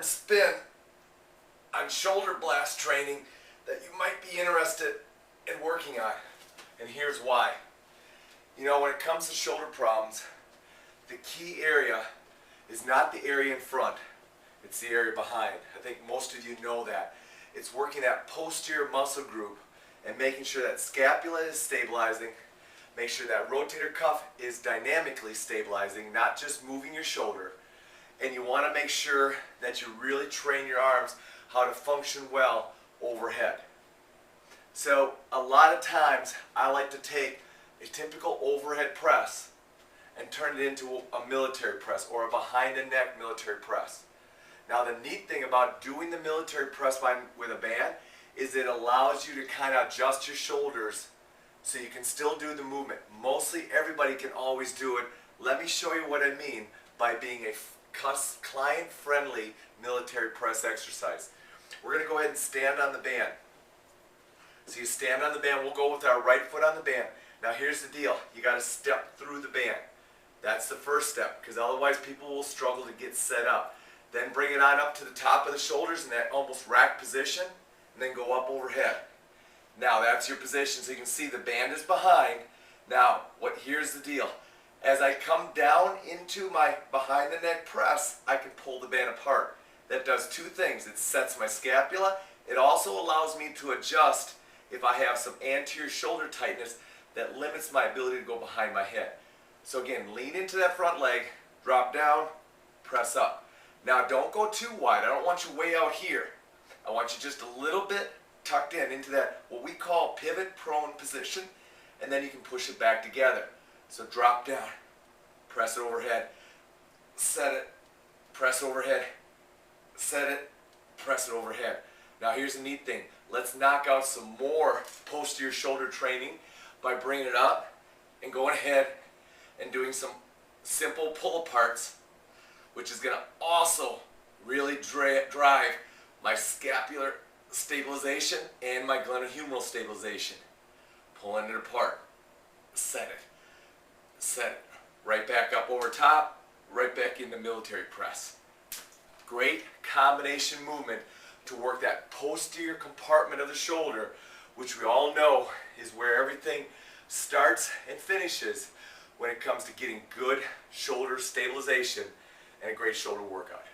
different spin on shoulder blast training that you might be interested in working on. And here's why. You know, when it comes to shoulder problems, the key area is not the area in front, it's the area behind. I think most of you know that. It's working that posterior muscle group and making sure that scapula is stabilizing, make sure that rotator cuff is dynamically stabilizing, not just moving your shoulder. And you want to make sure that you really train your arms how to function well overhead. So a lot of times I like to take a typical overhead press and turn it into a military press or a behind the neck military press. Now the neat thing about doing the military press with a band is it allows you to kind of adjust your shoulders so you can still do the movement. Mostly everybody can always do it. Let me show you what I mean by being a client-friendly military press exercise. We're going to go ahead and stand on the band. So you stand on the band, we'll go with our right foot on the band. Now here's the deal, you got to step through the band. That's the first step, because otherwise people will struggle to get set up. Then bring it on up to the top of the shoulders in that almost rack position, and then go up overhead. Now that's your position, so you can see the band is behind. Now, here's the deal. As I come down into my behind the neck press, I can pull the band apart. That does two things. It sets my scapula. It also allows me to adjust if I have some anterior shoulder tightness that limits my ability to go behind my head. So again, lean into that front leg, drop down, press up. Now don't go too wide. I don't want you way out here. I want you just a little bit tucked into that what we call pivot prone position, and then you can push it back together. So drop down, press it overhead, set it, press overhead, set it, press it overhead. Now here's the neat thing. Let's knock out some more posterior shoulder training by bringing it up and going ahead and doing some simple pull aparts, which is going to also really drive my scapular stabilization and my glenohumeral stabilization. Pulling it apart, set it, right back up over top, right back into military press. Great combination movement to work that posterior compartment of the shoulder, which we all know is where everything starts and finishes when it comes to getting good shoulder stabilization and a great shoulder workout.